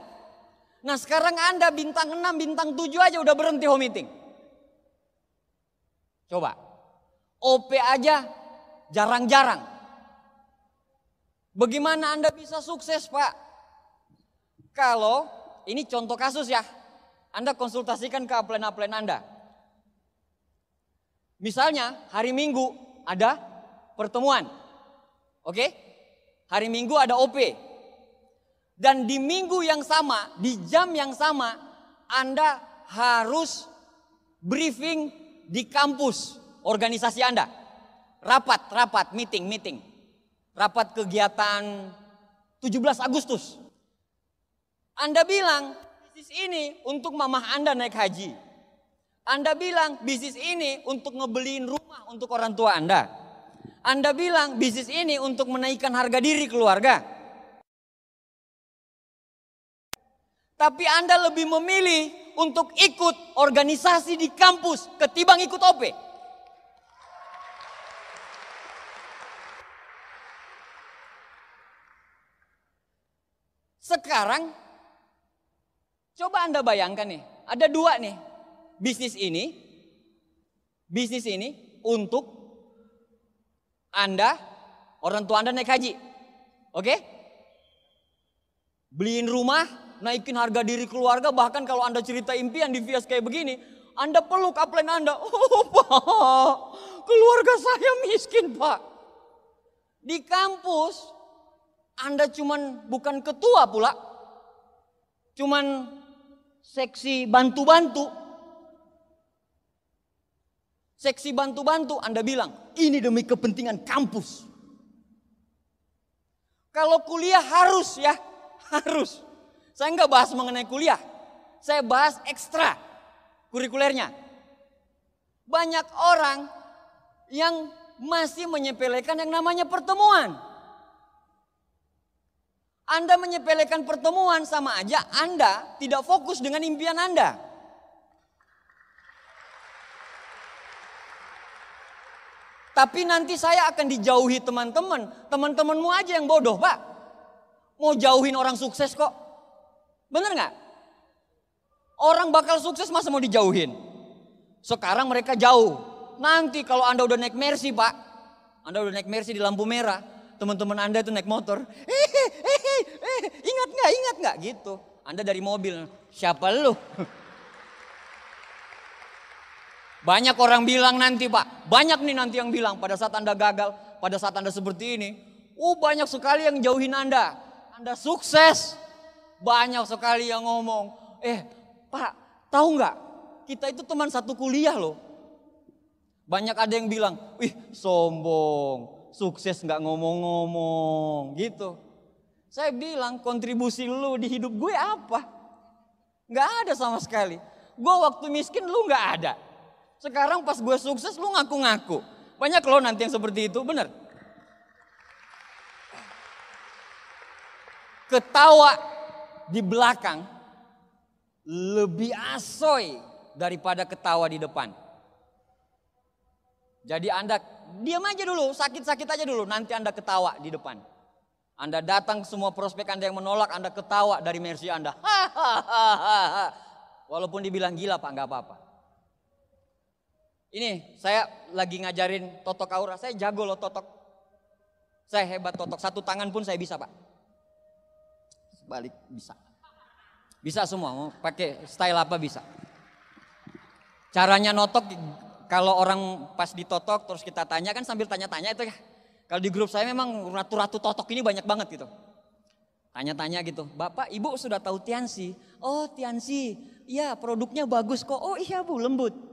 Nah sekarang Anda bintang 6, bintang 7 aja udah berhenti home meeting. Coba. OP aja jarang-jarang. Bagaimana Anda bisa sukses, Pak? Kalau ini contoh kasus ya, Anda konsultasikan ke upline-upline Anda. Misalnya hari Minggu ada pertemuan, oke? Hari Minggu ada OP. Dan di minggu yang sama, di jam yang sama, Anda harus briefing di kampus organisasi Anda. Rapat, meeting. Rapat kegiatan 17 Agustus. Anda bilang bisnis ini untuk mamah Anda naik haji. Anda bilang bisnis ini untuk ngebeliin rumah untuk orang tua Anda. Anda bilang bisnis ini untuk menaikkan harga diri keluarga. Tapi Anda lebih memilih untuk ikut organisasi di kampus ketimbang ikut OP. Sekarang coba Anda bayangkan nih, ada dua nih. Bisnis ini untuk Anda, orang tua Anda naik haji. Oke? Beliin rumah, naikin harga diri keluarga, bahkan kalau Anda cerita impian di Vias kayak begini, Anda peluk upline Anda. Oh Pak, keluarga saya miskin Pak. Di kampus, Anda cuman bukan ketua pula, cuman seksi bantu-bantu. Seksi bantu-bantu, Anda bilang, ini demi kepentingan kampus. Kalau kuliah harus ya, harus. Saya nggak bahas mengenai kuliah, saya bahas ekstra kurikulernya. Banyak orang yang masih menyepelekan yang namanya pertemuan. Anda menyepelekan pertemuan sama aja Anda tidak fokus dengan impian Anda. Tapi nanti saya akan dijauhi teman-teman. Teman-temanmu aja yang bodoh Pak. Mau jauhin orang sukses kok. Bener gak? Orang bakal sukses masa mau dijauhin. Sekarang mereka jauh. Nanti kalau Anda udah naik Mercy Pak. Anda udah naik Mercy di lampu merah. Teman-teman Anda itu naik motor. Ingat gak gitu. Anda dari mobil. Siapa lu? Banyak orang bilang nanti Pak. Banyak nih nanti yang bilang pada saat Anda gagal. Pada saat Anda seperti ini. Banyak sekali yang jauhin Anda. Anda sukses. Banyak sekali yang ngomong. Pak tahu gak? Kita itu teman satu kuliah loh. Banyak ada yang bilang. Wih sombong. Sukses gak ngomong-ngomong gitu. Saya bilang kontribusi lu di hidup gue apa? Gak ada sama sekali. Gue waktu miskin lu gak ada. Sekarang pas gue sukses lu ngaku-ngaku. Banyak loh nanti yang seperti itu, bener. Ketawa di belakang lebih asoy daripada ketawa di depan. Jadi Anda diam aja dulu, sakit-sakit aja dulu, nanti Anda ketawa di depan. Anda datang semua prospek Anda yang menolak, Anda ketawa dari Mercy Anda. Walaupun dibilang gila Pak, gak apa-apa. Ini saya lagi ngajarin totok aura, saya jago loh totok. Saya hebat totok, satu tangan pun saya bisa Pak. Balik bisa. Bisa semua, mau pakai style apa bisa. Caranya notok, kalau orang pas ditotok terus kita tanya kan sambil tanya-tanya itu ya. Kalau di grup saya memang ratu-ratu totok ini banyak banget gitu. Tanya-tanya gitu, Bapak Ibu sudah tahu Tiansi? Oh Tiansi, iya produknya bagus kok. Oh iya Bu, lembut.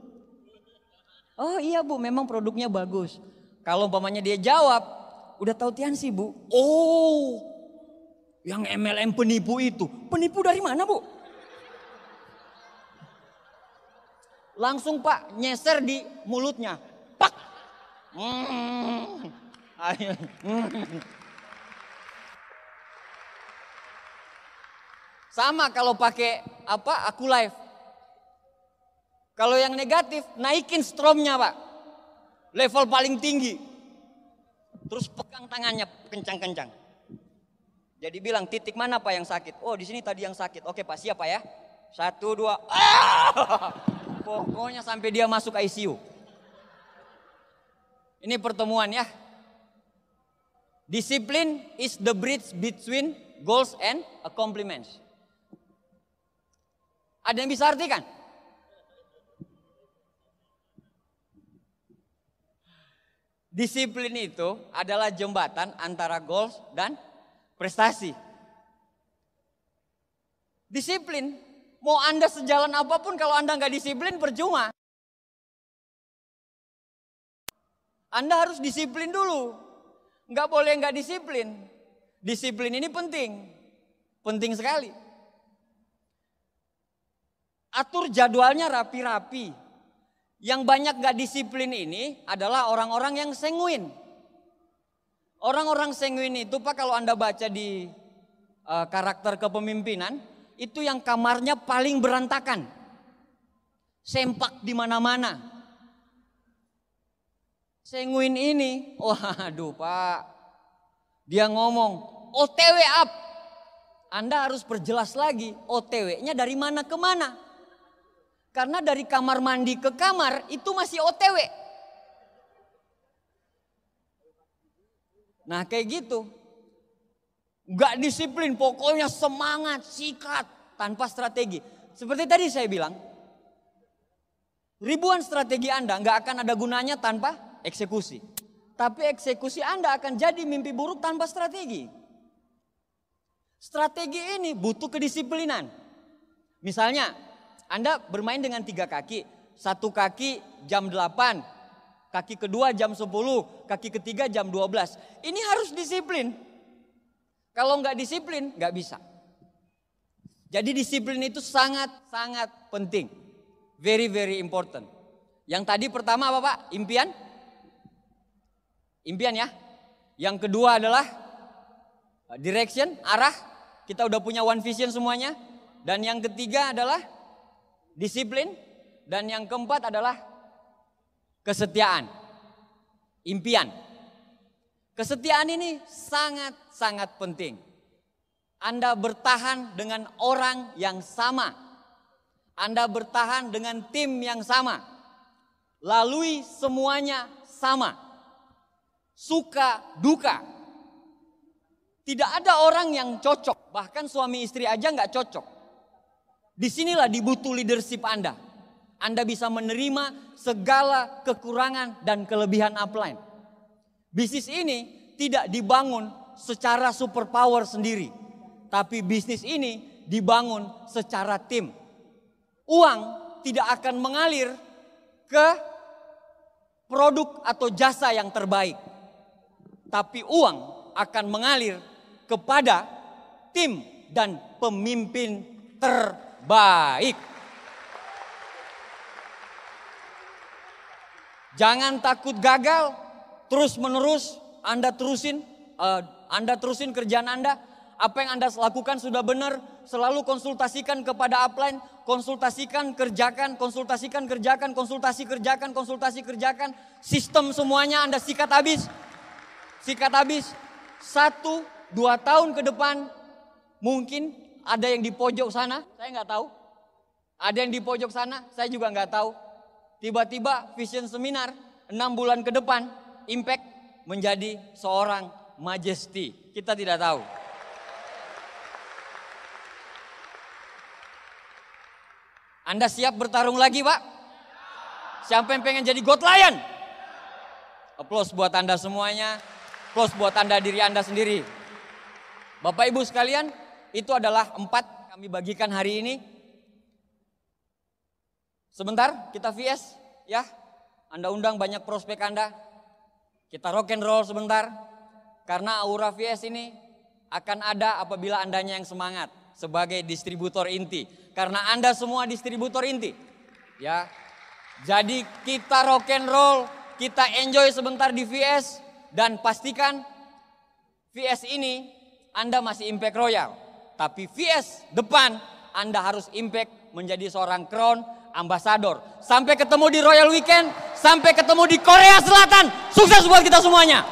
Oh iya Bu, memang produknya bagus. Kalau umpamanya dia jawab, udah tahu Tiansi Bu? Oh, yang MLM penipu itu. Penipu dari mana Bu? Langsung Pak nyeser di mulutnya. Pak. Sama kalau pakai apa? Aku live. Kalau yang negatif naikin stromnya Pak. Level paling tinggi. Terus pegang tangannya kencang-kencang. Jadi bilang titik mana Pak yang sakit? Oh di sini tadi yang sakit. Oke Pak siap Pak ya. 1, 2. Pokoknya sampai dia masuk ICU. Ini pertemuan ya. Disiplin is the bridge between goals and accomplishments. Ada yang bisa artikan? Disiplin itu adalah jembatan antara goals dan prestasi. Disiplin, mau Anda sejalan apapun kalau Anda nggak disiplin percuma. Anda harus disiplin dulu. Nggak boleh nggak disiplin. Disiplin ini penting. Penting sekali. Atur jadwalnya rapi-rapi. Yang banyak gak disiplin ini adalah orang-orang yang sanguin. Orang-orang sanguin itu Pak, kalau Anda baca di karakter kepemimpinan, itu yang kamarnya paling berantakan. Sempak di mana-mana. Sanguin ini, waduh Pak, dia ngomong OTW up. Anda harus perjelas lagi, OTW-nya dari mana ke mana. Karena dari kamar mandi ke kamar itu masih OTW. Nah kayak gitu. Gak disiplin, pokoknya semangat, sikat, tanpa strategi. Seperti tadi saya bilang, ribuan strategi Anda gak akan ada gunanya tanpa eksekusi. Tapi eksekusi Anda akan jadi mimpi buruk tanpa strategi. Strategi ini butuh kedisiplinan. Misalnya, Anda bermain dengan 3 kaki. 1 kaki jam 8, kaki kedua jam 10, kaki ketiga jam 12. Ini harus disiplin. Kalau nggak disiplin, nggak bisa. Jadi disiplin itu sangat-sangat penting. Very, very important. Yang tadi pertama apa Pak? Impian? Impian ya. Yang kedua adalah direction, arah. Kita udah punya one vision semuanya. Dan yang ketiga adalah disiplin. Dan yang keempat adalah kesetiaan. Impian. Kesetiaan ini sangat-sangat penting. Anda bertahan dengan orang yang sama. Anda bertahan dengan tim yang sama. Lalui semuanya sama. Suka duka. Tidak ada orang yang cocok. Bahkan suami istri aja nggak cocok. Disinilah dibutuh leadership Anda. Anda bisa menerima segala kekurangan dan kelebihan upline. Bisnis ini tidak dibangun secara superpower sendiri. Tapi bisnis ini dibangun secara tim. Uang tidak akan mengalir ke produk atau jasa yang terbaik. Tapi uang akan mengalir kepada tim dan pemimpin terbaik. Jangan takut gagal, terus menerus Anda terusin kerjaan Anda. Apa yang Anda lakukan sudah benar, selalu konsultasikan kepada upline, konsultasikan, kerjakan, konsultasikan, kerjakan, konsultasi, kerjakan, konsultasi, kerjakan. Sistem semuanya Anda sikat habis. Sikat habis. 1-2 tahun ke depan mungkin ada yang di pojok sana, saya nggak tahu. Ada yang di pojok sana, saya juga nggak tahu. Tiba-tiba vision seminar 6 bulan ke depan, impact menjadi seorang majesty. Kita tidak tahu. Anda siap bertarung lagi Pak? Siapa yang pengen jadi God Lion? Aplaus buat Anda semuanya. Aplaus buat Anda, diri Anda sendiri. Bapak Ibu sekalian, itu adalah 4 kami bagikan hari ini. Sebentar kita VS ya. Anda undang banyak prospek Anda. Kita rock and roll sebentar. Karena aura VS ini akan ada apabila Andanya yang semangat sebagai distributor inti. Karena Anda semua distributor inti. Ya. Jadi kita rock and roll, kita enjoy sebentar di VS dan pastikan VS ini Anda masih Impact Royal. Tapi VS depan Anda harus impact menjadi seorang Crown Ambassador. Sampai ketemu di Royal Weekend, sampai ketemu di Korea Selatan. Sukses buat kita semuanya.